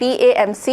PAMC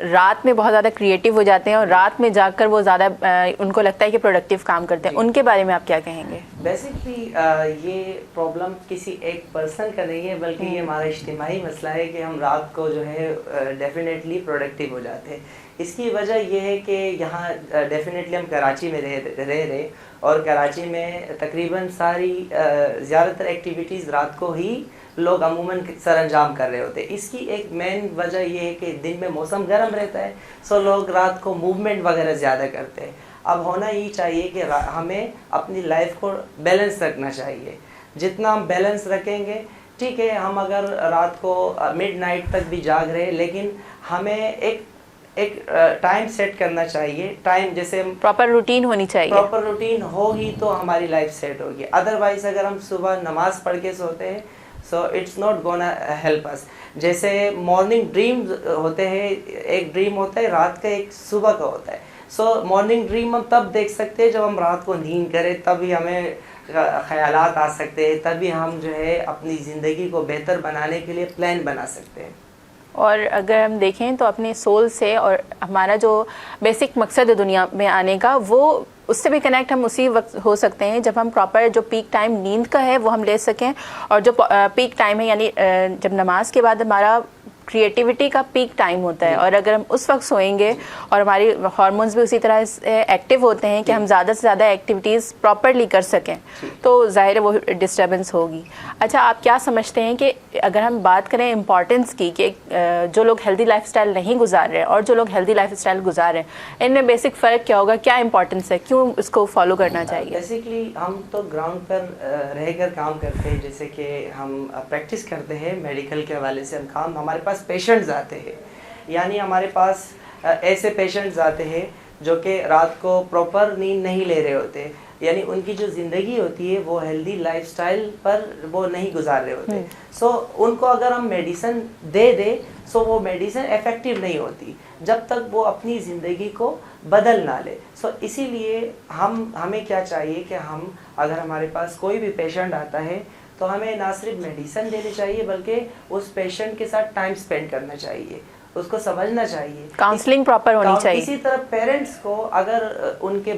رات میں بہت زیادہ کریٹیو ہو جاتے ہیں اور رات میں جاگ کر وہ زیادہ ان کو لگتا ہے کہ پروڈکٹیو کام کرتے ہیں, ان کے بارے میں آپ کیا کہیں گے؟ بیسکلی یہ پرابلم کسی ایک پرسن کا نہیں ہے, بلکہ یہ ہمارا اجتماعی مسئلہ ہے کہ ہم رات کو جو ہے ڈیفینیٹلی پروڈکٹیو ہو جاتے ہیں. اس کی وجہ یہ ہے کہ یہاں ڈیفینیٹلی ہم کراچی میں رہ رہے اور کراچی میں تقریباً ساری زیادہ تر ایکٹیویٹیز رات کو ہی لوگ عموماً سر انجام کر رہے ہوتے ہیں. اس کی ایک مین وجہ یہ ہے کہ دن میں موسم گرم رہتا ہے, سو لوگ رات کو موومنٹ وغیرہ زیادہ کرتے ہیں. اب ہونا یہ چاہیے کہ ہمیں اپنی لائف کو بیلنس رکھنا چاہیے. جتنا ہم بیلنس رکھیں گے, ٹھیک ہے ہم اگر رات کو مڈ نائٹ تک بھی جاگ رہے, لیکن ہمیں ایک ٹائم سیٹ کرنا چاہیے. ٹائم جیسے پراپر روٹین ہونی چاہیے. پراپر روٹین ہوگی تو ہماری لائف سیٹ ہوگی. ادروائز اگر ہم صبح نماز پڑھ کے سوتے ہیں, so it's not gonna help us. جیسے مارننگ ڈریم ہوتے ہیں, ایک ڈریم ہوتا ہے رات کا, ایک صبح کا ہوتا ہے. سو مارننگ ڈریم ہم تب دیکھ سکتے ہیں جب ہم رات کو نیند کریں, تبھی ہمیں خیالات آ سکتے ہیں, تبھی ہم جو ہے اپنی زندگی کو بہتر بنانے کے لیے پلان بنا سکتے ہیں. اور اگر ہم دیکھیں تو اپنے سول سے, اور ہمارا جو بیسک مقصد ہے دنیا میں آنے کا, وہ اس سے بھی کنیکٹ ہم اسی وقت ہو سکتے ہیں جب ہم پراپر جو پیک ٹائم نیند کا ہے وہ ہم لے سکیں. اور جو پیک ٹائم ہے یعنی جب نماز کے بعد ہمارا کریٹیوٹی کا پیک ٹائم ہوتا ہے, اور اگر ہم اس وقت سوئیں گے اور ہماری ہارمونز بھی اسی طرح ایکٹیو ہوتے ہیں کہ ہم زیادہ سے زیادہ ایکٹیویٹیز پراپرلی کر سکیں, تو ظاہر ہے وہ ڈسٹربنس ہوگی. اچھا, آپ کیا سمجھتے ہیں کہ اگر ہم بات کریں امپورٹنس کی, کہ جو لوگ ہیلدی لائف اسٹائل نہیں گزار رہے اور جو لوگ ہیلدی لائف اسٹائل گزار رہے ہیں, ان میں بیسک فرق کیا ہوگا, کیا امپورٹنس ہے, کیوں اس کو فالو کرنا چاہیے؟ بیسکلی ہم تو گراؤنڈ پر رہ کر کام کرتے ہیں, جیسے کہ ہم پریکٹس کرتے ہیں میڈیکل کے حوالے سے. ہم کام, ہمارے پاس پیشنٹس آتے ہیں, یعنی ہمارے پاس ایسے پیشنٹس آتے ہیں جو کہ رات کو پراپر نیند نہیں لے رہے ہوتے, یعنی ان کی جو زندگی ہوتی ہے وہ ہیلدی لائف سٹائل پر وہ نہیں گزار رہے ہوتے. سو ان کو اگر ہم میڈیسن دے دیں, سو وہ میڈیسن افیکٹو نہیں ہوتی جب تک وہ اپنی زندگی کو بدل نہ لے. سو اسی لیے ہمیں کیا چاہیے کہ ہم اگر ہمارے پاس کوئی بھی پیشنٹ آتا ہے تو ہمیں نہ صرف میڈیسن دینی چاہیے بلکہ اس پیشنٹ کے ساتھ ٹائم سپینڈ کرنا چاہیے, اس کو سمجھنا چاہیے, کاؤنسلنگ پراپر ہونی چاہیے. اسی طرح پیرنٹس کو اگر ان کے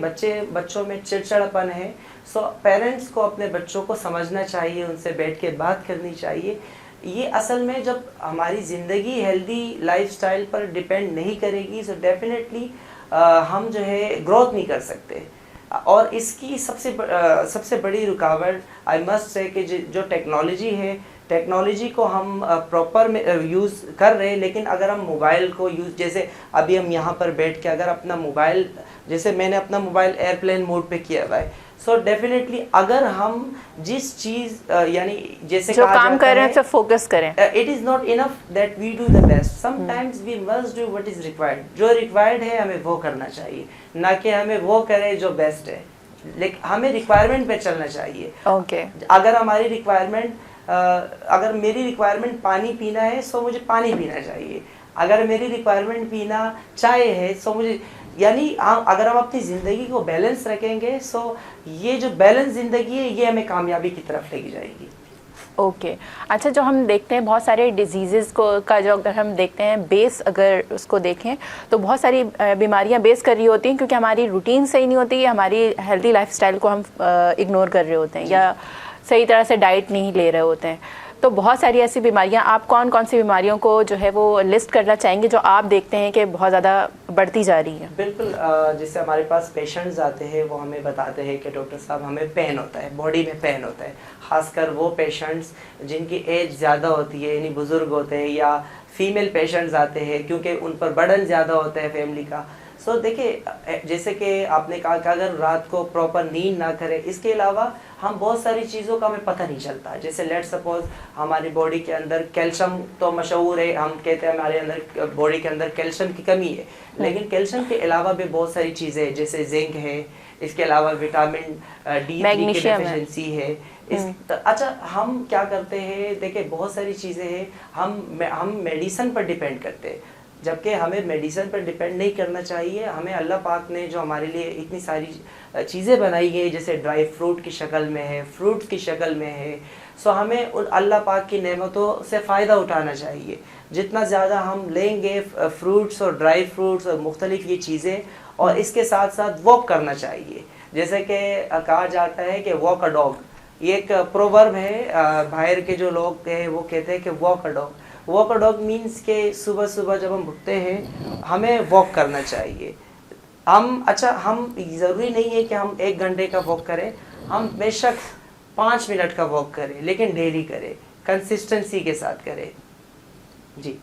بچوں میں چڑچڑاپن ہے, سو پیرنٹس کو اپنے بچوں کو سمجھنا چاہیے, ان سے بیٹھ کے بات کرنی چاہیے. یہ اصل میں جب ہماری زندگی ہیلدی لائف سٹائل پر ڈیپینڈ نہیں کرے گی, سو ڈیفینیٹلی ہم جو ہے گروتھ نہیں کر سکتے. اور اس کی سب سے بڑی رکاوٹ آئی مسٹ سے کہ جو ٹیکنالوجی ہے, ٹیکنالوجی کو ہم پراپر یوز کر رہے ہیں, لیکن اگر ہم موبائل کو یوز, جیسے ابھی ہم یہاں پر بیٹھ کے اگر اپنا موبائل, جیسے میں نے اپنا موبائل ایئرپلین موڈ پہ کیا ہوا ہے, سو ڈیفینیٹلی اگر ہم جس چیز یعنی جیسے جو کام کر رہے ہیں تو فوکس کریں, it is not enough that we do the best, sometimes we must do what is required. جو ریکوائرڈ ہے ہمیں وہ کرنا چاہیے, نہ کہ ہمیں وہ کرے جو بیسٹ ہے, لیکن ہمیں ریکوائرمنٹ پہ چلنا چاہیے. اوکے, اگر ہماری ریکوائرمنٹ, اگر میری ریکوائرمنٹ پانی پینا ہے سو مجھے پانی پینا چاہیے. اگر میری ریکوائرمنٹ پینا چائے ہے سو مجھے, یعنی اگر ہم اپنی زندگی کو بیلنس رکھیں گے, سو یہ جو بیلنس زندگی ہے یہ ہمیں کامیابی کی طرف لے کے جائے گی. اوکے. اچھا, جو ہم دیکھتے ہیں بہت سارے ڈیزیزز کا جو اگر ہم دیکھتے ہیں بیس, اگر اس کو دیکھیں تو بہت ساری بیماریاں بیس کر رہی ہوتی ہیں کیونکہ ہماری روٹین صحیح نہیں ہوتی, ہماری ہیلدی لائف سٹائل کو ہم اگنور کر رہے ہوتے ہیں, یا صحیح طرح سے ڈائٹ نہیں لے رہے ہوتے ہیں. تو بہت ساری ایسی بیماریاں, آپ کون کون سی بیماریوں کو جو ہے وہ لسٹ کرنا چاہیں گے جو آپ دیکھتے ہیں کہ بہت زیادہ بڑھتی جا رہی ہیں؟ بالکل, جس سے ہمارے پاس پیشنٹس آتے ہیں وہ ہمیں بتاتے ہیں کہ ڈاکٹر صاحب ہمیں پین ہوتا ہے, باڈی میں پین ہوتا ہے. خاص کر وہ پیشنٹس جن کی ایج زیادہ ہوتی ہے, یعنی بزرگ ہوتے ہیں, یا فیمیل پیشنٹس آتے ہیں کیونکہ ان پر برڈن زیادہ ہوتا ہے فیملی کا. سو دیکھیں, جیسے کہ آپ نے کہا کہ اگر رات کو پراپر نیند نہ کرے, اس کے علاوہ ہم بہت ساری چیزوں کا ہمیں پتہ نہیں چلتا. جیسے لیٹ سپوز ہماری باڈی کے اندر کیلشیم تو مشہور ہے, ہم کہتے ہیں ہمارے اندر باڈی کے اندر کیلشیم کی کمی ہے, لیکن کیلشیم کے علاوہ بھی بہت ساری چیزیں ہیں, جیسے زنک ہے, اس کے علاوہ وٹامن ڈی کی ڈیفیشنسی ہے. اچھا, ہم کیا کرتے ہیں, دیکھیں بہت ساری چیزیں ہیں, ہم میڈیسن پر ڈیپینڈ کرتے ہیں, جبکہ ہمیں میڈیسن پر ڈیپینڈ نہیں کرنا چاہیے. ہمیں اللہ پاک نے جو ہمارے لیے اتنی ساری چیزیں بنائی ہیں, جیسے ڈرائی فروٹ کی شکل میں ہے, فروٹس کی شکل میں ہے, سو ہمیں ان اللہ پاک کی نعمتوں سے فائدہ اٹھانا چاہیے. جتنا زیادہ ہم لیں گے فروٹس اور ڈرائی فروٹس اور مختلف یہ چیزیں, اور اس کے ساتھ ساتھ واک کرنا چاہیے. جیسے کہ کہا جاتا ہے کہ واک اے ڈاگ, یہ ایک پروورب ہے, باہر کے جو لوگ ہیں وہ کہتے ہیں کہ walk a dog. Walk a dog means کہ صبح صبح جب ہم اٹھتے ہیں ہمیں واک کرنا چاہیے. ہم ضروری نہیں ہے کہ ہم 1 گھنٹے کا واک کریں, ہم بے شک 5 منٹ کا واک کریں, لیکن ڈیلی کریں, کنسسٹنسی کے ساتھ کریں. جی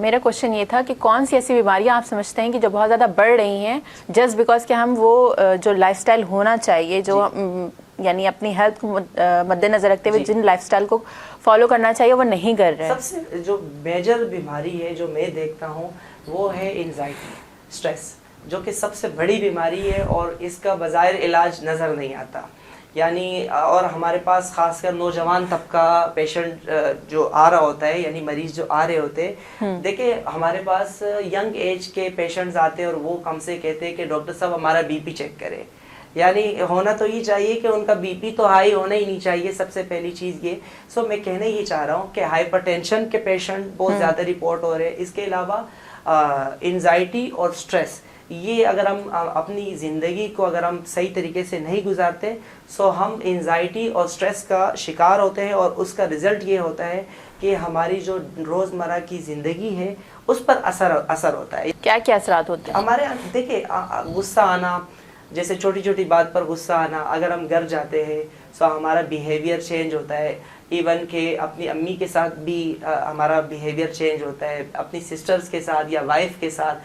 میرا کوشچن یہ تھا کہ کون سی ایسی بیماریاں آپ سمجھتے ہیں کہ جو بہت زیادہ بڑھ رہی ہیں جسٹ بیکاز کہ ہم وہ جو لائف سٹائل ہونا چاہیے, جو یعنی اپنی ہیلتھ کو مد نظر رکھتے ہوئے جن لائف سٹائل کو فالو کرنا چاہیے وہ نہیں کر رہے ہیں. سب سے جو میجر بیماری ہے جو میں دیکھتا ہوں وہ ہے انزائٹی, اسٹریس, جو کہ سب سے بڑی بیماری ہے اور اس کا بظاہر علاج نظر نہیں آتا. یعنی اور ہمارے پاس خاص کر نوجوان طبقہ پیشنٹ جو آ رہا ہوتا ہے, یعنی مریض جو آ رہے ہوتے ہیں, دیکھیں ہمارے پاس ینگ ایج کے پیشنٹس آتے ہیں اور وہ ہم سے کہتے ہیں کہ ڈاکٹر صاحب ہمارا بی پی چیک کرے. یعنی ہونا تو یہ چاہیے کہ ان کا بی پی تو ہائی ہونا ہی نہیں چاہیے, سب سے پہلی چیز یہ. سو میں کہنے یہ چاہ رہا ہوں کہ ہائپر ٹینشن کے پیشنٹ بہت زیادہ رپورٹ ہو رہے ہیں. اس کے علاوہ انزائٹی اور اسٹریس, یہ اگر ہم اپنی زندگی کو اگر ہم صحیح طریقے سے نہیں گزارتے سو ہم انزائٹی اور اسٹریس کا شکار ہوتے ہیں, اور اس کا رزلٹ یہ ہوتا ہے کہ ہماری جو روزمرہ کی زندگی ہے اس پر اثر ہوتا ہے. کیا کیا اثرات ہوتے ہیں ہمارے دیکھیں غصہ آنا, جیسے چھوٹی چھوٹی بات پر غصہ آنا. اگر ہم گھر جاتے ہیں سو ہمارا بیہیویئر چینج ہوتا ہے, ایون کہ اپنی امی کے ساتھ بھی ہمارا بیہیویئر چینج ہوتا ہے, اپنی سسٹرز کے ساتھ یا وائف کے ساتھ.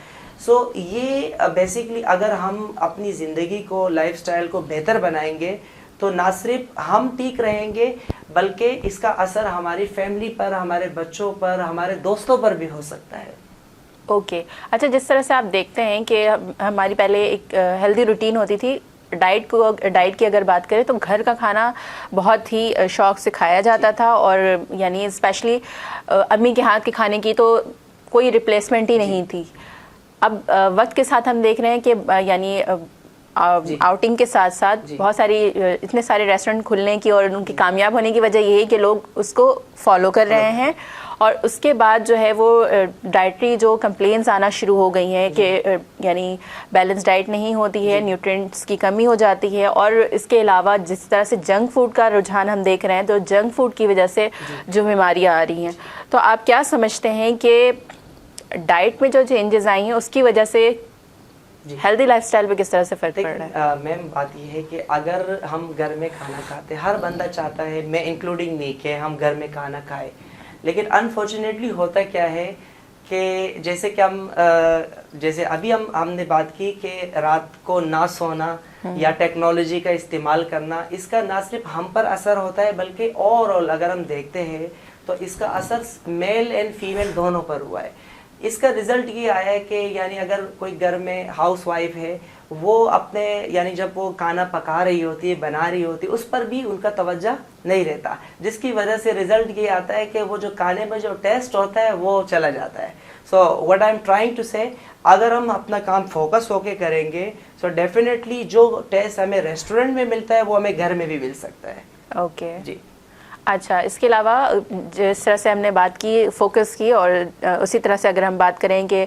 سو یہ بیسیکلی اگر ہم اپنی زندگی کو لائف سٹائل کو بہتر بنائیں گے تو نہ صرف ہم ٹھیک رہیں گے بلکہ اس کا اثر ہماری فیملی پر, ہمارے بچوں پر, ہمارے دوستوں پر بھی ہو سکتا ہے. اوکے اچھا, جس طرح سے آپ دیکھتے ہیں کہ ہماری پہلے ایک ہیلدی روٹین ہوتی تھی, ڈائٹ کی اگر بات کریں تو گھر کا کھانا بہت ہی شوق سے کھایا جاتا تھا, اور یعنی اسپیشلی امی کے ہاتھ کے کھانے کی تو کوئی ریپلیسمنٹ ہی نہیں تھی. اب وقت کے ساتھ ہم دیکھ رہے ہیں کہ یعنی آؤٹنگ کے ساتھ ساتھ بہت ساری اتنے سارے ریسٹورینٹ کھلنے کی اور ان کی کامیاب ہونے کی وجہ یہ ہے کہ لوگ اس کو فالو کر رہے ہیں, اور اس کے بعد جو ہے وہ ڈائٹری جو کمپلینس آنا شروع ہو گئی ہیں کہ یعنی بیلنس ڈائٹ نہیں ہوتی ہے, نیوٹرینٹس کی کمی ہو جاتی ہے. اور اس کے علاوہ جس طرح سے جنک فوڈ کا رجحان ہم دیکھ رہے ہیں تو جنک فوڈ کی وجہ سے جو بیماریاں آ رہی ہیں, تو آپ کیا سمجھتے ہیں کہ ڈائٹ میں جو چینجز آئی ہیں اس کی وجہ سے ہیلدی لائف سٹائل پہ کس طرح سے فرق پڑ رہا ہے؟ میم بات یہ ہے کہ اگر ہم گھر میں کھانا کھاتے, ہر بندہ چاہتا ہے, میں انکلوڈنگ نہیں, کہ ہم گھر میں کھانا کھائیں, لیکن انفارچونیٹلی ہوتا کیا ہے کہ جیسے کہ جیسے ابھی ہم نے بات کی کہ رات کو نہ سونا یا ٹیکنالوجی کا استعمال کرنا, اس کا نہ صرف ہم پر اثر ہوتا ہے بلکہ اوور آل اگر ہم دیکھتے ہیں تو اس کا اثر میل اینڈ فیمیل دونوں پر ہوا ہے. اس کا رزلٹ یہ آیا ہے کہ یعنی اگر کوئی گھر میں ہاؤس وائف ہے, وہ اپنے یعنی جب وہ کھانا پکا رہی ہوتی ہے, بنا رہی ہوتی ہے, اس پر بھی ان کا توجہ نہیں رہتا, جس کی وجہ سے رزلٹ یہ آتا ہے کہ وہ جو کھانے میں جو ٹیسٹ ہوتا ہے وہ چلا جاتا ہے. So what I'm trying to say, اگر ہم اپنا کام فوکس ہو کے کریں گے سو ڈیفینیٹلی جو ٹیسٹ ہمیں ریسٹورینٹ میں ملتا ہے وہ ہمیں گھر میں بھی مل سکتا ہے. اوکے جی اچھا, اس کے علاوہ جس طرح سے ہم نے بات کی فوکس کی, اور اسی طرح سے اگر ہم بات کریں کہ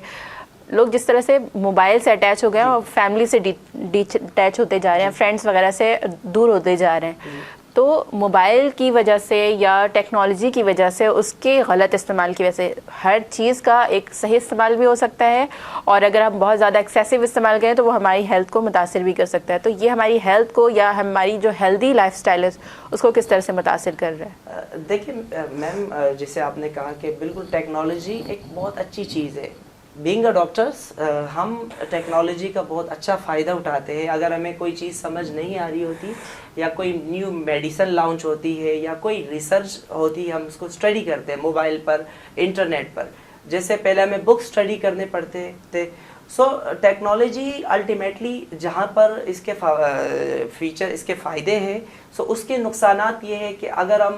لوگ جس طرح سے موبائل سے اٹیچ ہو گئے ہیں اور فیملی سے اٹیچ ہوتے جا رہے ہیں, فرینڈس وغیرہ سے دور ہوتے جا رہے ہیں, تو موبائل کی وجہ سے یا ٹیکنالوجی کی وجہ سے اس کے غلط استعمال کی وجہ سے ہر چیز کا ایک صحیح استعمال بھی ہو سکتا ہے, اور اگر ہم بہت زیادہ ایکسیسو استعمال کریں تو وہ ہماری ہیلتھ کو متاثر بھی کر سکتا ہے. تو یہ ہماری ہیلتھ کو یا ہماری جو ہیلدی لائف سٹائل ہے اس کو کس طرح سے متاثر کر رہا ہے؟ دیکھیں میم, جیسے آپ نے کہا کہ بالکل ٹیکنالوجی ایک بہت اچھی چیز ہے. بینگ اے ڈاکٹرس ہم ٹیکنالوجی کا بہت اچھا فائدہ اٹھاتے ہیں. اگر ہمیں کوئی چیز سمجھ نہیں آ رہی ہوتی یا کوئی نیو میڈیسن لانچ ہوتی ہے یا کوئی ریسرچ ہوتی ہے, ہم اس کو اسٹڈی کرتے ہیں موبائل پر, انٹرنیٹ پر. جیسے پہلے ہمیں بک اسٹڈی کرنے پڑتے تھے. سو ٹیکنالوجی الٹیمیٹلی جہاں پر اس کے فیچر, اس کے فائدے ہیں, سو اس کے نقصانات یہ ہے کہ اگر ہم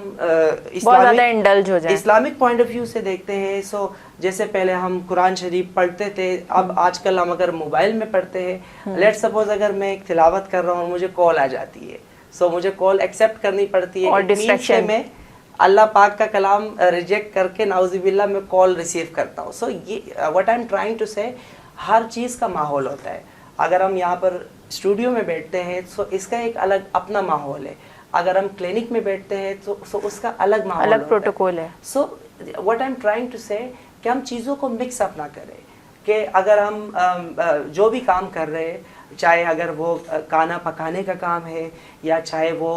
اسلامک پوائنٹ آف ویو سے دیکھتے ہیں, سو جیسے پہلے ہم قرآن شریف پڑھتے تھے, اب آج کل ہم اگر موبائل میں پڑھتے ہیں, لیٹ سپوز اگر میں ایک تلاوت کر رہا ہوں اور مجھے کال آ جاتی ہے, سو مجھے کال ایکسیپٹ کرنی پڑتی ہے, اور It means distraction. کہ میں اللہ پاک کا کلام ریجیکٹ کر کے نعوذ باللہ میں کال ریسیو کرتا ہوں. سو یہ what I'm trying to say, ہر چیز کا ماحول ہوتا ہے. اگر ہم یہاں پر اسٹوڈیو میں بیٹھتے ہیں سو اس کا ایک الگ اپنا ماحول ہے, اگر ہم کلینک میں بیٹھتے ہیں تو اس کا الگ ماحول, الگ پروٹوکول ہے. So what I'm trying to say کہ ہم چیزوں کو مکس اپ نہ کریں, کہ اگر ہم جو بھی کام کر رہے ہیں, چاہے اگر وہ کھانا پکانے کا کام ہے, یا چاہے وہ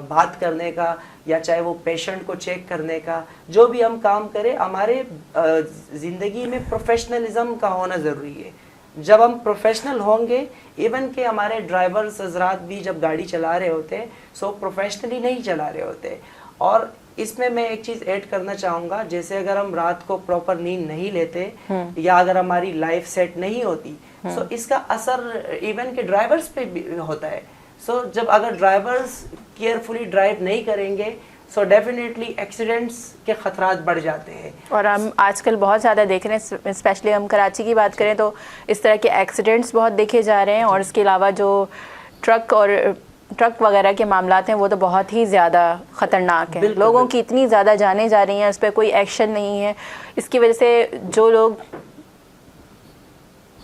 بات کرنے کا, یا چاہے وہ پیشنٹ کو چیک کرنے کا, جو بھی ہم کام کریں ہمارے زندگی میں پروفیشنلزم کا ہونا ضروری ہے. جب ہم پروفیشنل ہوں گے, ایون کہ ہمارے ڈرائیورز حضرات بھی جب گاڑی چلا رہے ہوتے ہیں سو پروفیشنلی نہیں چلا رہے ہوتے. اور اس میں ایک چیز ایڈ کرنا چاہوں گا, جیسے اگر ہم رات کو پراپر نیند نہیں لیتے, یا اگر ہماری لائف سیٹ نہیں ہوتی, سو اس کا اثر ایون کہ ڈرائیورز پہ بھی ہوتا ہے. سو جب اگر ڈرائیورز کیئرفلی ڈرائیو نہیں کریں گے سو ڈیفینیٹلی ایکسیڈنٹس کے خطرات بڑھ جاتے ہیں. اور ہم آج کل بہت زیادہ دیکھ رہے ہیں, اسپیشلی ہم کراچی کی بات کریں تو اس طرح کے ایکسیڈنٹس بہت دیکھے جا رہے ہیں. اور اس کے علاوہ جو ٹرک وغیرہ کے معاملات ہیں وہ تو بہت ہی زیادہ خطرناک ہیں. لوگوں کی اتنی زیادہ جانیں جا رہی ہیں, اس پہ کوئی ایکشن نہیں ہے. اس کی وجہ سے جو لوگ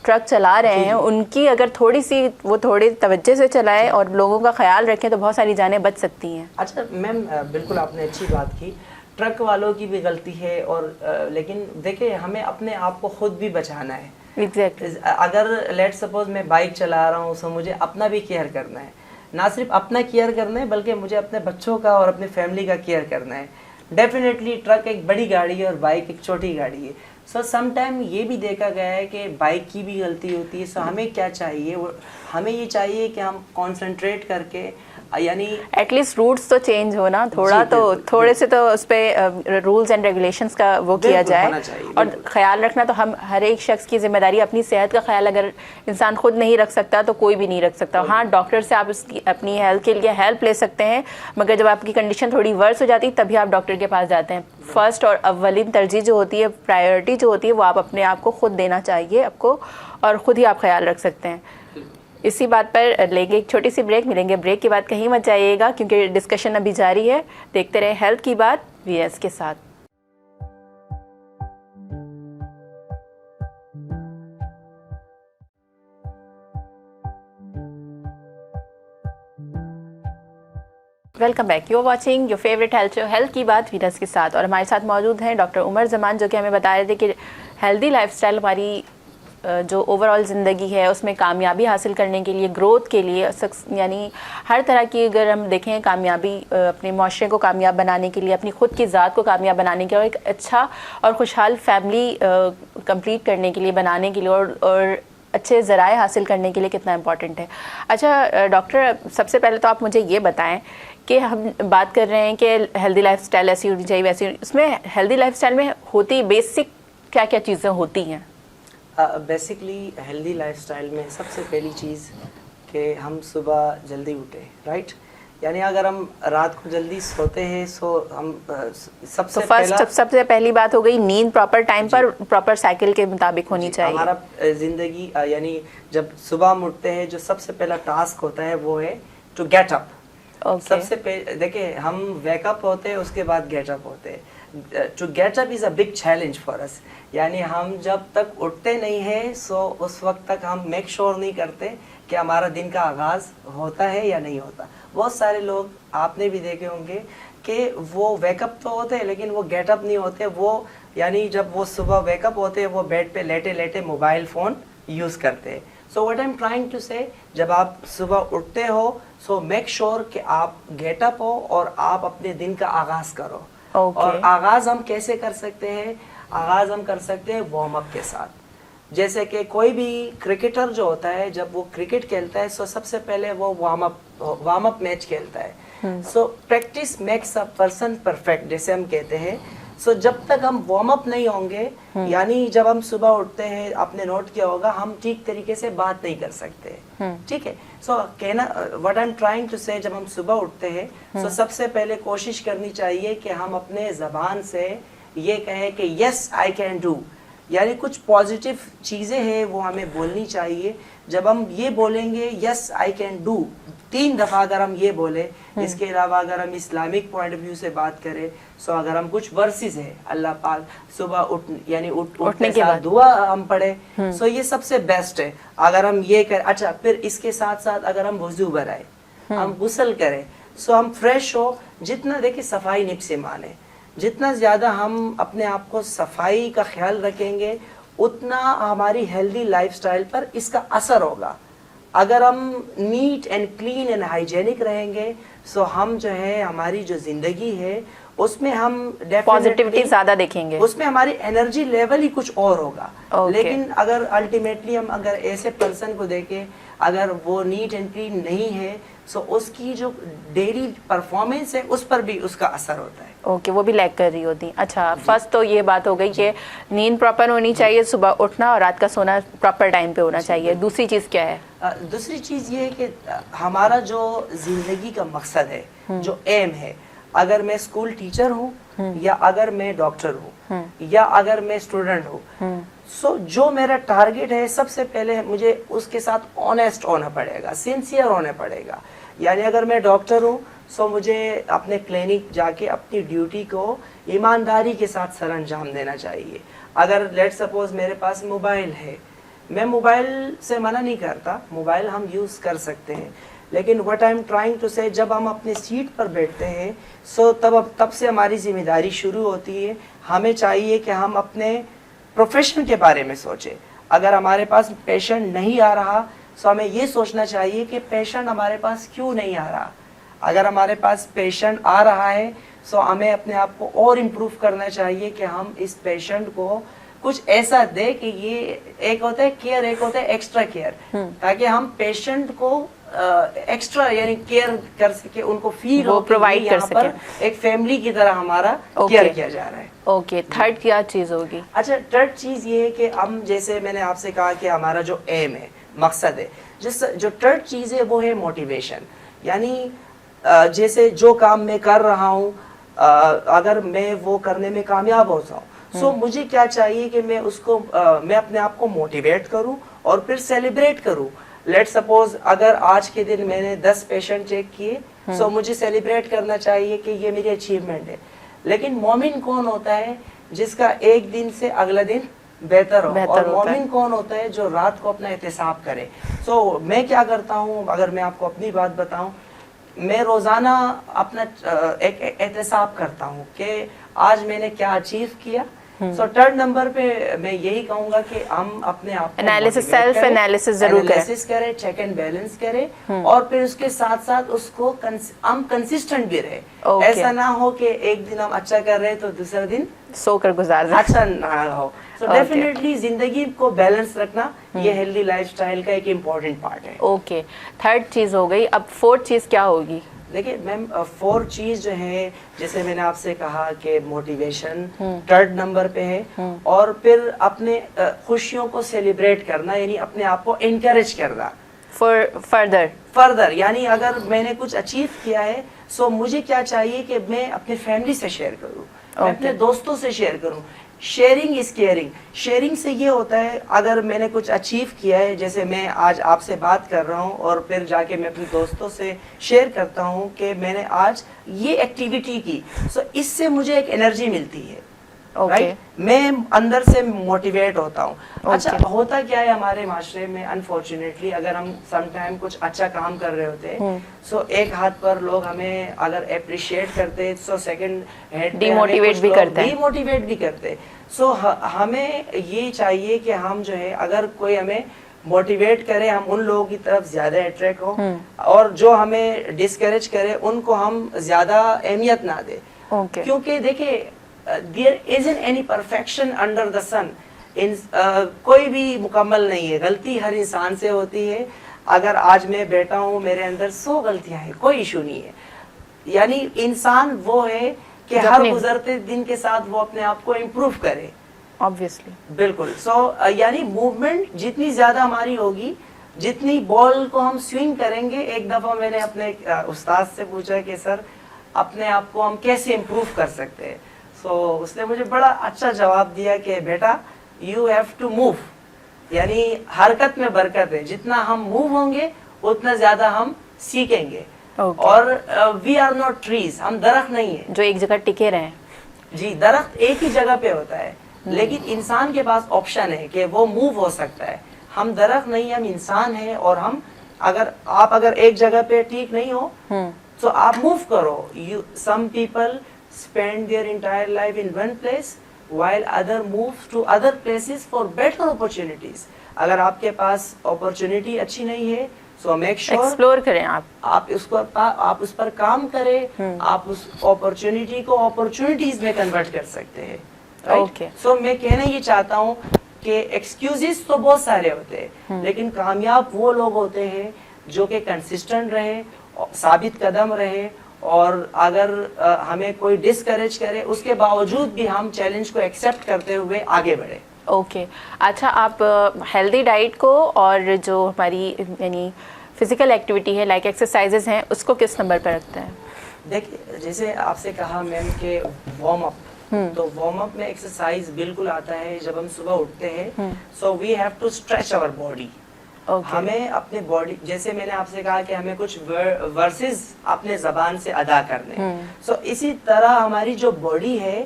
ٹرک چلا رہے ہیں ان کی اگر تھوڑی توجہ سے چلائیں اور لوگوں کا خیال رکھیں تو بہت ساری جانیں بچ سکتی ہیں. اچھا میم, بالکل آپ نے اچھی بات کی, ٹرک والوں کی بھی غلطی ہے, اور لیکن دیکھیں ہمیں اپنے آپ کو خود بھی بچانا ہے. اگر لیٹ سپوز میں بائک چلا رہا ہوں سو مجھے اپنا بھی کیئر کرنا ہے, نہ صرف اپنا کیئر کرنا ہے بلکہ مجھے اپنے بچوں کا اور اپنے فیملی کا کیئر کرنا ہے. ڈیفینیٹلی ٹرک ایک بڑی گاڑی ہے اور بائک ایک چھوٹی گاڑی ہے. سو سم ٹائم یہ بھی دیکھا گیا ہے کہ بائک کی بھی غلطی ہوتی ہے. سو ہمیں کیا چاہیے, ہمیں یہ چاہیے کہ ہم کانسنٹریٹ کر کے, یعنی ایٹ لیسٹ روٹس تو چینج ہونا تھوڑا, تو تھوڑے سے تو اس پہ رولز اینڈ ریگولیشنس کا وہ کیا جائے. اور خیال رکھنا تو ہم ہر ایک شخص کی ذمہ داری. اپنی صحت کا خیال اگر انسان خود نہیں رکھ سکتا تو کوئی بھی نہیں رکھ سکتا. ہاں ڈاکٹر سے آپ اس کی اپنی ہیلتھ کے لیے ہیلپ لے سکتے ہیں, مگر جب آپ کی کنڈیشن تھوڑی ورس ہو جاتی تبھی آپ ڈاکٹر کے پاس جاتے ہیں. فرسٹ اور اولین ترجیح جو ہوتی ہے, پرائیورٹی جو ہوتی ہے, وہ آپ اپنے آپ کو خود دینا چاہیے آپ کو, اور خود ہی آپ خیال رکھ سکتے ہیں. اسی بات پر لیں گے ایک چھوٹی سی بریک, ملیں گے بریک کے بعد. کہیں مت جائیے گا کیونکہ ڈسکشن ابھی جاری ہے. دیکھتے رہے ہیلتھ کی بات ویئرس کے ساتھ. Welcome back, you are watching your favourite health show health کی بات ویئرس کے ساتھ. اور ہمارے ساتھ موجود ہیں ڈاکٹر عمر زمان, جو کہ ہمیں بتا رہے تھے کہ ہیلدی لائف اسٹائل ہماری جو اوور آل زندگی ہے اس میں کامیابی حاصل کرنے کے لیے, گروتھ کے لیے, یعنی ہر طرح کی اگر ہم دیکھیں کامیابی, اپنے معاشرے کو کامیاب بنانے کے لیے, اپنی خود کی ذات کو کامیاب بنانے کے لیے, اور ایک اچھا اور خوشحال فیملی کمپلیٹ کرنے کے لیے, بنانے کے لیے, اور اچھے ذرائع حاصل کرنے کے لیے کتنا امپورٹنٹ ہے. اچھا ڈاکٹر, سب سے پہلے تو آپ مجھے یہ بتائیں کہ ہم بات کر رہے ہیں کہ ہیلدی لائف اسٹائل ایسی ہونی چاہیے ویسی, اس میں ہیلدی لائف اسٹائل میں ہوتی بیسک کیا کیا چیزیں ہوتی ہیں؟ بیسکلی ہیلدی لائف اسٹائل میں سب سے پہلی چیز کہ ہم صبح جلدی اٹھیں, رائٹ. یعنی اگر ہم رات کو جلدی سوتے ہیں سو ہم سب سے پہلی بات ہو گئی نیند پراپر ٹائم پر, پراپر سائیکل کے مطابق ہونی چاہیے. ہمارا زندگی یعنی جب صبح ہم اٹھتے ہیں جو سب سے پہلا ٹاسک ہوتا ہے وہ ہے ٹو گیٹ اپ. سب سے پہلے دیکھیں ہم ویک اپ ہوتے ہیں, اس کے بعد گیٹ اپ ہوتے ہیں. To get up is a big challenge for us. یعنی ہم جب تک اٹھتے نہیں ہیں سو اس وقت تک ہم میک شور نہیں کرتے کہ ہمارا دن کا آغاز ہوتا ہے یا نہیں ہوتا. بہت سارے لوگ آپ نے بھی دیکھے ہوں گے کہ وہ ویک اپ تو ہوتے ہیں لیکن وہ گیٹ اپ نہیں ہوتے. وہ یعنی جب وہ صبح ویک اپ ہوتے ہیں وہ بیڈ پہ لیٹے لیٹے موبائل فون یوز کرتے ہیں. So what I'm trying to say, جب آپ صبح اٹھتے ہو سو میک شور کہ آپ گیٹ اپ ہو اور آپ اپنے دن کا آغاز کرو. اور آغاز ہم کیسے کر سکتے ہیں؟ آغاز ہم کر سکتے ہیں وارم اپ کے ساتھ. جیسے کہ کوئی بھی کرکٹر جو ہوتا ہے جب وہ کرکٹ کھیلتا ہے سو سب سے پہلے وہ وارم اپ میچ کھیلتا ہے. So practice makes a person perfect جیسے ہم کہتے ہیں. سو جب تک ہم وارم اپ نہیں ہوں گے, یعنی جب ہم صبح اٹھتے ہیں, آپ نے نوٹ کیا ہوگا ہم ٹھیک طریقے سے بات نہیں کر سکتے, ٹھیک ہے. سو کہنا what I'm trying to say, جب ہم صبح اٹھتے ہیں سو سب سے پہلے کوشش کرنی چاہیے کہ ہم اپنے زبان سے یہ کہیں کہ یس آئی کین ڈو, یعنی کچھ پازیٹیو چیزیں ہیں وہ ہمیں بولنی چاہیے. جب ہم یہ بولیں گے یس آئی کین ڈو, 3 دفعہ اگر ہم یہ بولے. اس کے علاوہ اگر ہم اسلامک پوائنٹ آف ویو سے بات کریں سو اگر ہم کچھ ورسز ہیں اللہ پاک صبح اٹھنے کے بعد دعا ہم پڑھے سو یہ سب سے بیسٹ ہے. اگر ہم یہ کریں, اچھا پھر اس کے ساتھ ساتھ اگر ہم وضو برائے, ہم غسل کریں سو ہم فریش ہو. جتنا دیکھیں صفائی نفس ایمان ہے, جتنا زیادہ ہم اپنے آپ کو صفائی کا خیال رکھیں گے اتنا ہماری ہیلدی لائف سٹائل پر اس کا اثر ہوگا. اگر ہم neat and clean and hygienic رہیں گے سو ہم جو ہے ہماری جو زندگی ہے اس میں ہم پازیٹیوٹی زیادہ دیکھیں گے, اس میں ہماری انرجی لیول ہی کچھ اور ہوگا. لیکن اگر الٹیمیٹلی ہم اگر ایسے پرسن کو دیکھیں اگر وہ نیٹ اینڈ کلین نہیں ہے سو اس کی جو ڈیلی پرفارمنس ہے اس پر بھی اس کا اثر ہوتا ہے. اوکے, وہ بھی لیک کر رہی ہوتی. اچھا, فرسٹ تو یہ بات ہو گئی کہ نیند پراپر ہونی چاہیے, صبح اٹھنا اور رات کا سونا پراپر ٹائم پہ ہونا چاہیے. دوسری چیز کیا ہے؟ دوسری چیز یہ ہے کہ ہمارا جو زندگی کا مقصد ہے, جو ایم ہے, اگر میں اسکول ٹیچر ہوں یا اگر میں ڈاکٹر ہوں یا اگر میں اسٹوڈنٹ ہوں سو جو میرا ٹارگیٹ ہے سب سے پہلے مجھے اس کے ساتھ آنیسٹ ہونا پڑے گا, سنسیئر ہونا پڑے گا. یعنی اگر میں ڈاکٹر ہوں سو مجھے اپنے کلینک جا کے اپنی ڈیوٹی کو ایمانداری کے ساتھ سر انجام دینا چاہیے. اگر لیٹ سپوز میرے پاس موبائل ہے, میں موبائل سے منع نہیں کرتا, موبائل ہم یوز کر سکتے ہیں, لیکن what I'm trying to say جب ہم اپنے سیٹ پر بیٹھتے ہیں سو تب سے ہماری ذمہ داری شروع ہوتی ہے. ہمیں چاہیے کہ ہم اپنے پروفیشن کے بارے میں سوچیں. اگر ہمارے پاس پیشنٹ نہیں آ رہا سو ہمیں یہ سوچنا چاہیے کہ پیشنٹ ہمارے پاس کیوں نہیں آ رہا. اگر ہمارے پاس پیشنٹ آ رہا ہے سو ہمیں اپنے آپ کو اور امپروو کرنا چاہیے کہ ہم اس پیشنٹ کو کچھ ایسا دے کہ یہ ایک ہوتا ہے کیئر, ایک ہوتا ہے ایکسٹرا کیئر, تاکہ ہم پیشنٹ کو ایکسٹرا یعنی کیئر کر سکے, ان کو فیل ہو پرووائڈ کر سکے, ایک فیملی کی طرح ہمارا کیئر کیا جا رہا ہے. اوکے, تھرڈ کیا چیز ہوگی؟ اچھا, تھرڈ چیز یہ ہے کہ ہم جیسے میں نے آپ سے کہا کہ ہمارا جو ایم ہے, مقصد ہے, جو تھرڈ چیز ہے وہ ہے موٹیویشن. یعنی جیسے جو کام میں کر رہا ہوں اگر میں وہ کرنے میں کامیاب ہو جاؤں سو مجھے کیا چاہیے کہ میں اس کو میں اپنے آپ کو موٹیویٹ کروں اور پھر سیلیبریٹ کروں. لیٹ سپوز اگر آج کے دن میں نے 10 پیشنٹ چیک کیے سو مجھے سیلیبریٹ کرنا چاہیے کہ یہ میری اچیومنٹ ہے. لیکن مومن کون ہوتا ہے جس کا ایک دن سے اگلا دن بہتر ہو, اور مومن کون ہوتا ہے جو رات کو اپنا احتساب کرے. سو میں کیا کرتا ہوں, اگر میں آپ کو اپنی بات بتاؤں, میں روزانہ اپنا ایک احتساب کرتا ہوں کہ آج میں نے کیا اچیو کیا. سو تھرڈ نمبر پہ میں یہی کہوں گا کہ ہم اپنے آپ کو سیلف انالیسس ضرور کریں, چیک اینڈ بیلنس کریں, اور پھر اس کے ساتھ ساتھ اس کو ہم کنسسٹنٹ بھی رہے. ایسا نہ ہو کہ ایک دن ہم اچھا کر رہے تو دوسرا دن سو کر گزار رہے, اچھا نہ ہو. سو ڈیفینیٹلی زندگی کو بیلنس رکھنا یہ ہیلدی لائف سٹائل کا ایک امپورٹنٹ پارٹ ہے. اوکے, تھرڈ چیز ہو گئی. اب فورتھ چیز کیا ہوگی؟ دیکھیے میم, 4 چیز جو ہے جیسے میں نے آپ سے کہا کہ موٹیویشن تھرڈ نمبر پہ ہے, اور پھر اپنے خوشیوں کو سیلیبریٹ کرنا, یعنی اپنے آپ کو انکریج کرنا فردر. یعنی اگر میں نے کچھ اچیو کیا ہے سو مجھے کیا چاہیے کہ میں اپنی فیملی سے شیئر کروں, میں اپنے دوستوں سے شیئر کروں. Sharing is caring. شیئرنگ سے یہ ہوتا ہے اگر میں نے کچھ اچیو کیا ہے, جیسے میں آج آپ سے بات کر رہا ہوں اور پھر جا کے میں اپنے دوستوں سے شیئر کرتا ہوں کہ میں نے آج یہ ایکٹیویٹی کی, سو اس سے مجھے ایک انرجی ملتی ہے, میں اندر سے موٹیویٹ ہوتا ہوں. اچھا, ہوتا کیا ہے ہمارے معاشرے میں انفارچونیٹلی اگر ہم سم ٹائم کچھ اچھا کام کر رہے ہوتے ہیں سو ایک ہاتھ پر لوگ ہمیں اگر اپریشیٹ کرتے سو سیکنڈ ہیڈ ڈی موٹیویٹ بھی کرتے. سو ہمیں یہ چاہیے کہ ہم جو ہے اگر کوئی ہمیں موٹیویٹ کرے ہم ان لوگوں کی طرف زیادہ اٹریکٹ ہوں, اور جو ہمیں ڈسکریج کرے ان کو ہم زیادہ اہمیت نہ دیں. کیونکہ دیکھیں there isn't any perfection under the sun. کوئی بھی مکمل نہیں ہے, غلطی ہر انسان سے ہوتی ہے. اگر آج میں بیٹھا ہوں میرے اندر 100 غلطیاں ہیں, کوئی ایشو نہیں ہے. یعنی انسان وہ ہے کہ ہر گزرتے دن کے ساتھ وہ اپنے آپ کو امپروو کرے. obviously بالکل. سو یعنی موومنٹ جتنی زیادہ ہماری ہوگی, جتنی بال کو ہم سوئنگ کریں گے. ایک دفعہ میں نے اپنے استاد سے پوچھا کہ سر اپنے آپ کو ہم کیسے امپروو کر سکتے ہیں, تو اس نے مجھے بڑا اچھا جواب دیا کہ بیٹا یو ہیو ٹو موو. یعنی حرکت میں برکت ہے, جتنا ہم موو ہوں گے اتنا زیادہ ہم سیکھیں گے. Okay. اور وی آر ناٹ ٹریز, ہم درخت نہیں ہیں جو ایک جگہ ٹکے رہیں. جی. درخت ایک ہی جگہ پہ ہوتا ہے, لیکن انسان کے پاس آپشن ہے کہ وہ موو ہو سکتا ہے. ہم درخت نہیں, ہم انسان ہیں, اور ہم اگر ایک جگہ پہ ٹھیک نہیں ہو تو آپ موو کرو. Some people spend their entire life in one place while other move to other places for better opportunities. اگر آپ کے پاس اپرچونٹی اچھی نہیں ہے so make sure ایکسپلور کریں آپ اس پر کام کریں, آپ اس اپرچونٹی کو اپرچونٹیز میں کنورٹ کر سکتے ہیں. Okay. سو میں کہنا یہ چاہتا ہوں کہ ایکسکیوزز تو بہت سارے ہوتے ہیں, لیکن کامیاب وہ لوگ ہوتے ہیں جو کہ کنسسٹنٹ رہے, ثابت قدم رہے, اور اگر ہمیں کوئی ڈسکریج کرے اس کے باوجود بھی ہم چیلنج کو ایکسیپٹ کرتے ہوئے آگے بڑھے. اوکے. اچھا, آپ ہیلدی ڈائٹ کو اور جو ہماری یعنی فزیکل ایکٹیویٹی ہے لائک ایکسرسائزز ہیں اس کو کس نمبر پہ رکھتے ہیں؟ دیکھیے, جیسے آپ سے کہا میم کہ وارم اپ, تو وارم اپ میں ایکسرسائز بالکل آتا ہے. جب ہم صبح اٹھتے ہیں so we have to stretch our body. ہمیں اپنے باڈی, جیسے میں نے آپ سے کہا کہ ہمیں کچھ ورسز اپنے زبان سے ادا کرنے, سو اسی طرح ہماری جو باڈی ہے,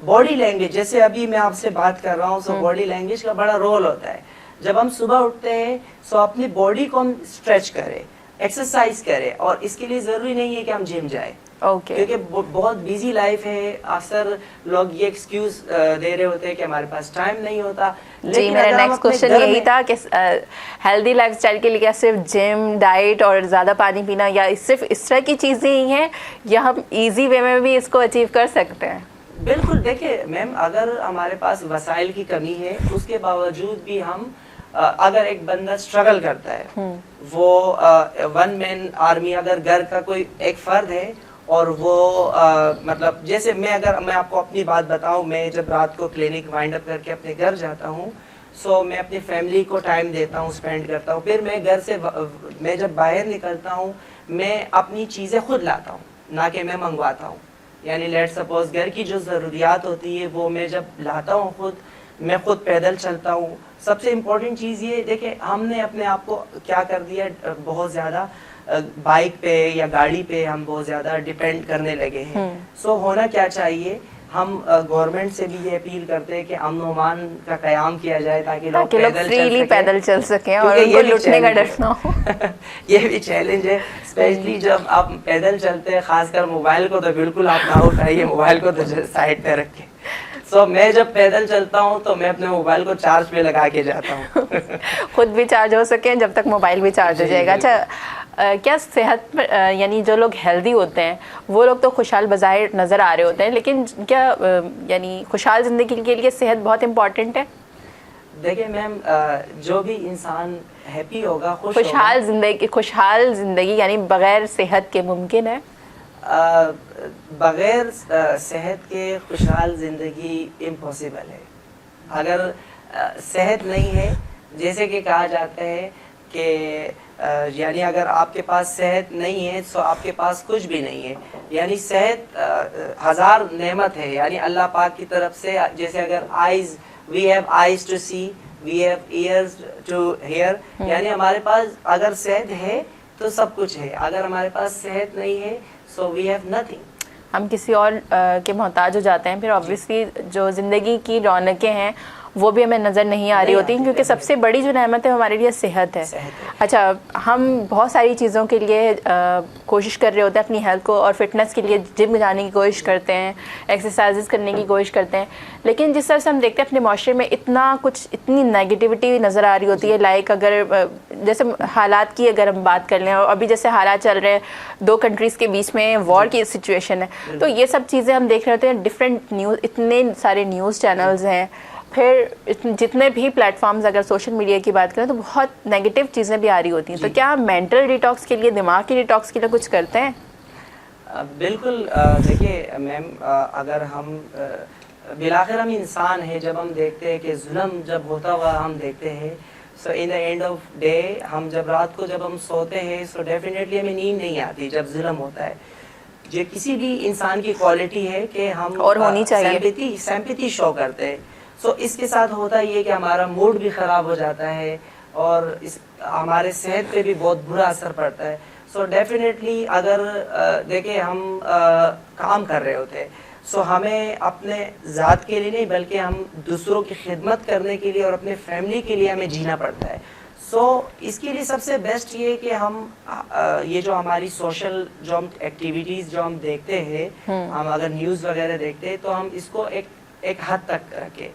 باڈی لینگویج, جیسے ابھی میں آپ سے بات کر رہا ہوں, سو باڈی لینگویج کا بڑا رول ہوتا ہے. جب ہم صبح اٹھتے ہیں سو اپنی باڈی کو ہم اسٹریچ کریں, ایکسرسائز کریں, اور اس کے لیے ضروری نہیں ہے کہ ہم جم جائیں, کیونکہ بہت بیزی لائف ہے. اکثر لوگ یہ ایکسکیوز دے رہے ہوتے ہیں کہ ہمارے پاس ٹائم نہیں ہوتا. جی, میرا نیکسٹ کوشچن یہی تھا کہ ہیلدی لائف اسٹائل کے لیے کیا صرف جم, ڈائٹ اور زیادہ پانی پینا, یا صرف اس طرح کی چیزیں ہی ہیں, یا ہم ایزی وے میں بھی اس کو اچیو کر سکتے ہیں؟ بالکل. دیکھیں میم, اگر ہمارے پاس وسائل کی کمی ہے اس کے باوجود بھی ہم, اگر ایک بندہ اسٹرگل کرتا ہے, وہ ون مین آرمی, اگر گھر کا کوئی ایک فرد ہے اور وہ مطلب جیسے میں آپ کو اپنی بات بتاؤں, میں جب رات کو کلینک وائنڈ اپ کر کے اپنے گھر جاتا ہوں سو میں اپنی فیملی کو ٹائم دیتا ہوں, اسپینڈ کرتا ہوں. پھر میں گھر سے میں جب باہر نکلتا ہوں میں اپنی چیزیں خود لاتا ہوں, نہ کہ میں منگواتا ہوں. یعنی لیٹ سپوز گھر کی جو ضروریات ہوتی ہے وہ میں جب لاتا ہوں میں خود پیدل چلتا ہوں. سب سے امپورٹنٹ چیز یہ دیکھیں, ہم نے اپنے آپ کو کیا کر دیا, بہت زیادہ بائک پہ یا گاڑی پہ ہم بہت زیادہ ڈیپینڈ کرنے لگے ہیں. سو ہونا کیا چاہیے, ہم گورنمنٹ سے بھی یہ اپیل کرتے ہیں کہ امن و امان کا قیام کیا جائے تاکہ لوگ پیدل چل سکیں اور ان کو لٹنے کا ڈر نہ ہو. یہ بھی چیلنج ہے, اسپیشلی جب آپ پیدل چلتے ہیں, خاص کر موبائل کو تو بالکل آپ نہ اٹھائیے, موبائل کو تو سائڈ پہ رکھیں. سو میں جب پیدل چلتا ہوں تو میں اپنے موبائل کو چارج پہ لگا کے جاتا ہوں. خود بھی چارج ہو سکیں جب تک موبائل بھی چارج ہو جائے گا. اچھا, کیا صحت یعنی جو لوگ ہیلدی ہوتے ہیں وہ لوگ تو خوشحال بظاہر نظر آ رہے ہوتے ہیں, لیکن کیا یعنی خوشحال زندگی کے لیے صحت بہت امپورٹنٹ ہے؟ دیکھیں میم, جو بھی انسان ہیپی ہوگا, خوشحال زندگی یعنی بغیر صحت کے ممکن ہے؟ بغیر صحت کے خوشحال زندگی امپاسبل ہے. اگر صحت نہیں ہے, جیسے کہ کہا جاتا ہے کہ یعنی اگر آپ کے پاس صحت نہیں ہے تو آپ کے پاس کچھ بھی نہیں ہے. یعنی صحت ہزار نعمت ہے, یعنی اللہ پاک کی طرف سے. جیسے اگر eyes, we have eyes to see, we have ears to hear, یعنی ہمارے پاس اگر صحت ہے تو سب کچھ ہے, اگر ہمارے پاس صحت نہیں ہے so we have nothing. ہم کسی اور کے محتاج ہو جاتے ہیں, پھر obviously جو زندگی کی رونقیں ہیں وہ بھی ہمیں نظر نہیں آ رہی ہوتی, کیونکہ سب سے بڑی جو نعمت ہے ہمارے لیے صحت ہے. اچھا, ہم بہت ساری چیزوں کے لیے کوشش کر رہے ہوتے ہیں, اپنی ہیلتھ کو اور فٹنس کے لیے جم جانے کی کوشش کرتے ہیں, ایکسرسائزز کرنے کی کوشش کرتے ہیں, لیکن جس طرح سے ہم دیکھتے ہیں اپنے معاشرے میں اتنی نیگیٹیوٹی نظر آ رہی ہوتی ہے. لائک اگر جیسے حالات کی اگر ہم بات کر لیں, اور ابھی جیسے حالات چل رہے ہیں, 2 کنٹریز کے بیچ میں وار کی سچویشن ہے, تو یہ سب چیزیں ہم دیکھ رہے ہوتے ہیں. ڈفرینٹ نیوز, اتنے سارے نیوز چینلز ہیں, پھر جتنے بھی پلیٹ فارمز, اگر سوشل میڈیا کی بات کریں تو بہت نیگیٹو چیزیں بھی آ رہی ہوتی ہیں. تو کیا ہم مینٹل ڈیٹاکس کے لیے, دماغ کی ڈیٹاکس کے لیے کچھ کرتے ہیں؟ بالکل. دیکھیے میم, اگر ہم بالآخر ہم انسان ہیں, جب ہم دیکھتے ہیں کہ ظلم جب ہوتا ہوا ہم دیکھتے ہیں, سو ان دا اینڈ آف ڈے ہم جب رات کو جب ہم سوتے ہیں سو ڈیفینیٹلی ہمیں نیند نہیں آتی جب ظلم ہوتا ہے. یہ کسی بھی انسان کی کوالٹی ہے کہ ہم اور ہونی چاہیے سیمپتھی شو کرتے ہیں. سو اس کے ساتھ ہوتا یہ کہ ہمارا موڈ بھی خراب ہو جاتا ہے اور ہمارے صحت پہ بھی بہت برا اثر پڑتا ہے. سو ڈیفینیٹلی اگر دیکھیں ہم کام کر رہے ہوتے ہیں سو ہمیں اپنے ذات کے لیے نہیں بلکہ ہم دوسروں کی خدمت کرنے کے لیے اور اپنے فیملی کے لیے ہمیں جینا پڑتا ہے. سو اس کے لیے سب سے بیسٹ یہ کہ ہم یہ جو ہماری سوشل جو ہم ایکٹیویٹیز جو ہم دیکھتے ہیں, ہم اگر نیوز وغیرہ دیکھتے ہیں تو ہم اس کو ایک حد تک رکھیں.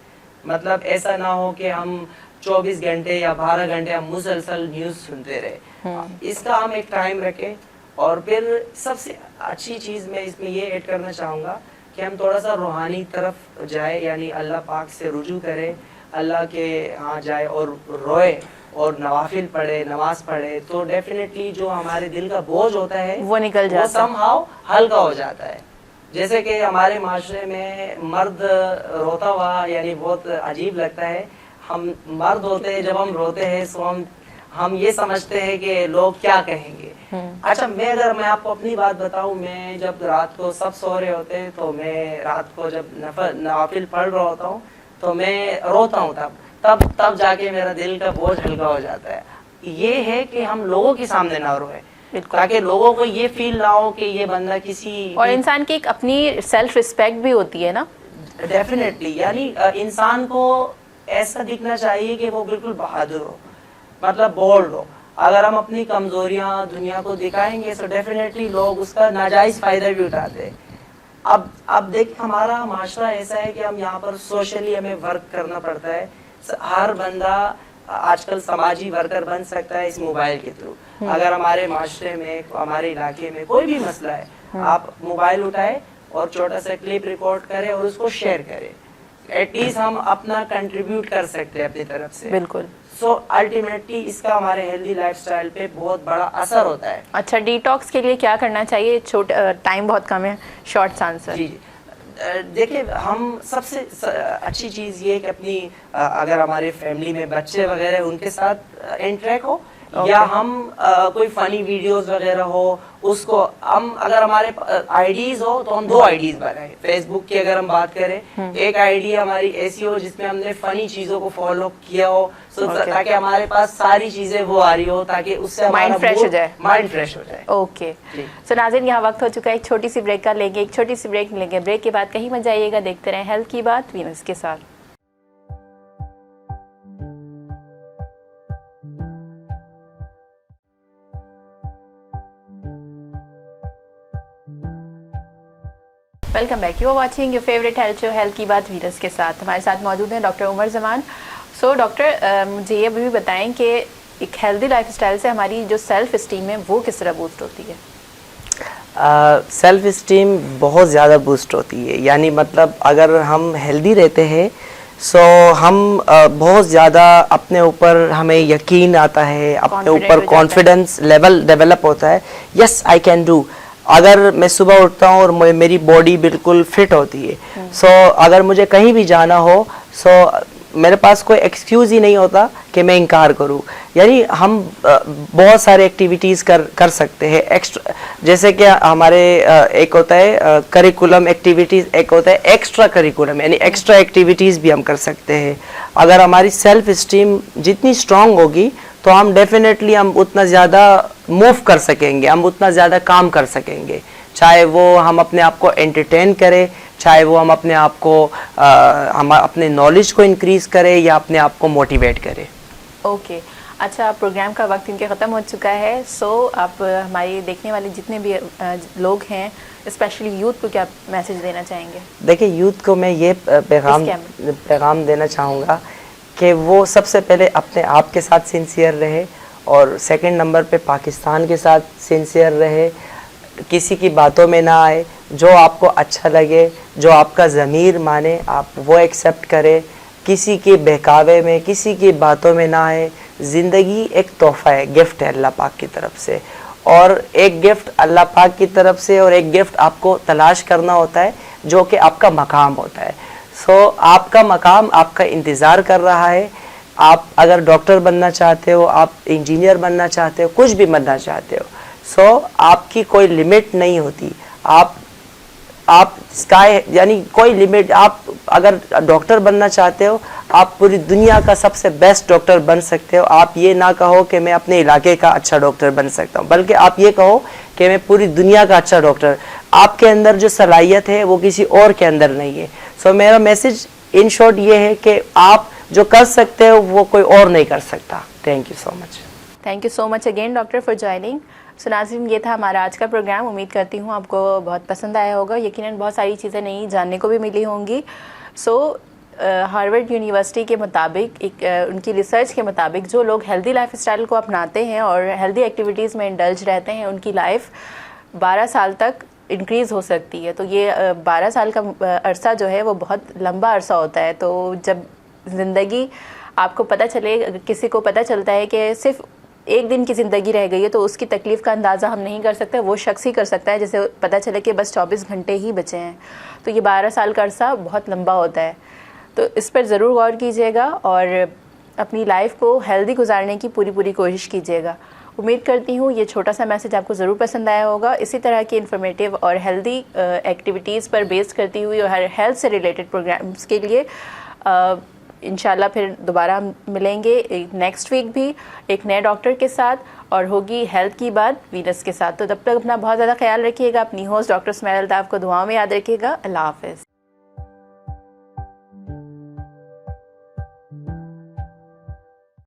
مطلب ایسا نہ ہو کہ ہم 24 گھنٹے یا 12 گھنٹے ہم مسلسل نیوز سنتے رہے. اس کا ہم ایک ٹائم رکھیں. اور پھر سب سے اچھی چیز میں اس میں یہ ایڈ کرنا چاہوں گا کہ ہم تھوڑا سا روحانی طرف جائے, یعنی اللہ پاک سے رجوع کرے, اللہ کے ہاں جائے اور روئے اور نوافل پڑھے, نماز پڑھے, تو ڈیفینیٹلی جو ہمارے دل کا بوجھ ہوتا ہے وہ نکل جاتا ہے, سم ہاؤ ہلکا ہو جاتا ہے. جیسے کہ ہمارے معاشرے میں مرد روتا ہوا یعنی بہت عجیب لگتا ہے. ہم مرد ہوتے ہیں جب ہم روتے ہیں سو ہم یہ سمجھتے ہیں کہ لوگ کیا کہیں گے. اچھا اگر میں آپ کو اپنی بات بتاؤں, میں جب رات کو سب سو رہے ہوتے ہیں تو میں رات کو جب نوافل پڑھ رہا ہوتا ہوں تو میں روتا ہوں. تب جا کے میرا دل کا بوجھ ہلکا ہو جاتا ہے. یہ ہے کہ ہم لوگوں کے سامنے نہ روئے تاکہ لوگوں کو یہ فیل نہ ہو کہ یہ بندہ کسی, اور انسان کی ایک اپنی سیلف ریسپیکٹ بھی ہوتی ہے نا. ڈیفینیٹلی یعنی انسان کو ایسا دکھنا چاہیے کہ وہ بالکل بہادر ہو, مطلب بولڈ ہو. اگر ہم اپنی کمزوریاں دنیا کو دکھائیں گے تو ڈیفینیٹلی لوگ اس کا ناجائز فائدہ بھی اٹھاتے ہیں. اب دیکھ ہمارا معاشرہ ایسا ہے کہ ہم یہاں پر سوشلی ہمیں ورک کرنا پڑتا ہے. ہر بندہ آج کل سماجی ورکر بن سکتا ہے اس موبائل کے تھرو. اگر ہمارے معاشرے میں ہمارے علاقے میں کوئی بھی مسئلہ ہے, آپ موبائل اٹھائے اور چھوٹا سا کلپ ریکارڈ کرے اور اس کو شیئر کرے. ایٹ لیسٹ ہم اپنا کنٹریبیوٹ کر سکتے ہیں اپنی طرف سے. بالکل. سو الٹیمیٹلی اس کا ہمارے ہیلدی لائف سٹائل پہ بہت بڑا اثر ہوتا ہے. اچھا, ڈی ٹاکس کے لیے کیا کرنا چاہیے؟ ٹائم بہت کم ہے, شارٹ آنسر. جی دیکھیں, ہم سب سے اچھی چیز یہ ہے کہ اپنی اگر ہمارے فیملی میں بچے وغیرہ ان کے ساتھ انٹریکٹ ہو, یا ہم کوئی فنی ویڈیوز وغیرہ ہو اس کو ہم, اگر ہمارے آئی ڈیز ہو تو ہم 2 آئی ڈیز بنائیں. فیس بک کی اگر ہم بات کریں, ایک آئی ڈی ہماری ایسی ہو جس میں ہم نے فنی چیزوں کو فالو کیا ہو, تاکہ ہمارے پاس ساری چیزیں وہ آ رہی ہو تاکہ اس سے مائنڈ فریش ہو جائے. اوکے. سو ناظرین, یہاں وقت ہو چکا ہے ایک چھوٹی سی بریک کا. لیں گے ایک چھوٹی سی بریک لیں گے. بریک کے بعد کہیں مت جائیے گا, دیکھتے رہیں ہیلتھ کی بات وینس کے ساتھ. Welcome back. You are watching your favourite health show health کی بات وینس کے ساتھ. ہمارے ساتھ موجود ہیں ڈاکٹر عمر زمان. سو ڈاکٹر, مجھے یہ بھی بتائیں کہ ایک ہیلدی لائف اسٹائل سے ہماری جو سیلف اسٹیم ہے وہ کس طرح بوسٹ ہوتی ہے؟ سیلف اسٹیم بہت زیادہ بوسٹ ہوتی ہے. یعنی مطلب اگر ہم ہیلدی رہتے ہیں سو ہم بہت زیادہ اپنے اوپر ہمیں یقین آتا ہے, اپنے اوپر کانفیڈنس لیول ڈیولپ ہوتا ہے. یس آئی کین ڈو. اگر میں صبح اٹھتا ہوں اور میری باڈی بالکل فٹ ہوتی ہے, سو اگر مجھے کہیں بھی جانا ہو سو میرے پاس کوئی ایکسکیوز ہی نہیں ہوتا کہ میں انکار کروں. یعنی ہم بہت سارے ایکٹیویٹیز کر سکتے ہیں ایکسٹرا, جیسے کہ ہمارے ایک ہوتا ہے کریکولم ایکٹیویٹیز, ایک ہوتا ہے ایکسٹرا کریکولم, یعنی ایکسٹرا ایکٹیویٹیز بھی ہم کر سکتے ہیں. اگر ہماری سیلف اسٹیم جتنی اسٹرانگ ہوگی تو ہم ڈیفینیٹلی ہم اتنا زیادہ موو کر سکیں گے, ہم اتنا زیادہ کام کر سکیں گے. چاہے وہ ہم اپنے آپ کو انٹرٹین کریں, چاہے وہ ہم اپنے آپ کو ہم اپنے نالج کو انکریز کریں یا اپنے آپ کو موٹیویٹ کریں. اوکے. اچھا, پروگرام کا وقت ان کے ختم ہو چکا ہے. سو آپ ہماری دیکھنے والے جتنے بھی لوگ ہیں, اسپیشلی یوتھ کو کیا میسج دینا چاہیں گے؟ دیکھیں, یوتھ کو میں یہ پیغام دینا چاہوں گا کہ وہ سب سے پہلے اپنے آپ کے ساتھ سنسیئر رہے, اور سیکنڈ نمبر پہ پاکستان کے ساتھ سنسیئر رہے. کسی کی باتوں میں نہ آئے, جو آپ کو اچھا لگے, جو آپ کا ضمیر مانے آپ وہ ایکسیپٹ کرے. کسی کے بہکاوے میں, کسی کی باتوں میں نہ آئے. زندگی ایک تحفہ ہے, گفٹ ہے اللہ پاک کی طرف سے, اور ایک گفٹ اللہ پاک کی طرف سے اور ایک گفٹ آپ کو تلاش کرنا ہوتا ہے جو کہ آپ کا مقام ہوتا ہے. سو آپ کا مقام آپ کا انتظار کر رہا ہے. آپ اگر ڈاکٹر بننا چاہتے ہو, آپ انجینئر بننا چاہتے ہو, کچھ بھی بننا چاہتے ہو, سو آپ کی کوئی لمٹ نہیں ہوتی. آپ اسکائی یعنی کوئی لمٹ, آپ اگر ڈاکٹر بننا چاہتے ہو آپ پوری دنیا کا سب سے بیسٹ ڈاکٹر بن سکتے ہو. آپ یہ نہ کہو کہ میں اپنے علاقے کا اچھا ڈاکٹر بن سکتا ہوں, بلکہ آپ یہ کہو کہ میں پوری دنیا کا اچھا ڈاکٹر. آپ کے اندر جو صلاحیت ہے وہ کسی اور کے اندر نہیں ہے. سو میرا میسج ان شارٹ یہ ہے کہ آپ جو کر سکتے ہو وہ کوئی اور نہیں کر سکتا. Thank you so much. Thank you so much again doctor for joining. So ناظرین, یہ تھا ہمارا آج کا پروگرام. امید کرتی ہوں آپ کو بہت پسند آیا ہوگا. یقیناً بہت ساری چیزیں نئی جاننے کو بھی ملی ہوں گی. سو ہارورڈ یونیورسٹی کے مطابق ان کی ریسرچ کے مطابق جو لوگ ہیلدی لائف اسٹائل کو اپناتے ہیں اور ہیلدی ایکٹیویٹیز میں انڈلج رہتے ہیں ان کی لائف 12 سال تک انکریز ہو سکتی ہے. تو یہ 12 سال کا عرصہ جو ہے وہ بہت لمبا عرصہ ہوتا ہے. تو جب زندگی آپ کو پتہ چلے, کسی کو پتہ چلتا ہے کہ صرف ایک دن کی زندگی رہ گئی ہے تو اس کی تکلیف کا اندازہ ہم نہیں کر سکتے. وہ شخص ہی کر سکتا ہے جسے پتہ چلے کہ بس 24 گھنٹے ہی بچے ہیں. تو یہ 12 سال کا عرصہ بہت لمبا ہوتا ہے. تو اس پر ضرور غور کیجیے گا اور اپنی لائف کو ہیلدی گزارنے کی پوری کوشش کیجیے گا. امید کرتی ہوں یہ چھوٹا سا میسج آپ کو ضرور پسند آیا ہوگا. اسی طرح کی انفارمیٹیو اور ہیلدی ایکٹیویٹیز پر بیس کرتی ہوئی اور ہیلتھ سے ریلیٹڈ پروگرامز کے لیے انشاءاللہ پھر دوبارہ ملیں گے نیکسٹ ویک بھی ایک نئے ڈاکٹر کے ساتھ, اور ہوگی ہیلتھ کی بات وینس کے ساتھ. تو تب تک اپنا بہت زیادہ خیال رکھیے گا. اپنی ہوسٹ ڈاکٹر سمیرا الطاف کو دعاؤں میں یاد رکھیے گا. اللہ حافظ.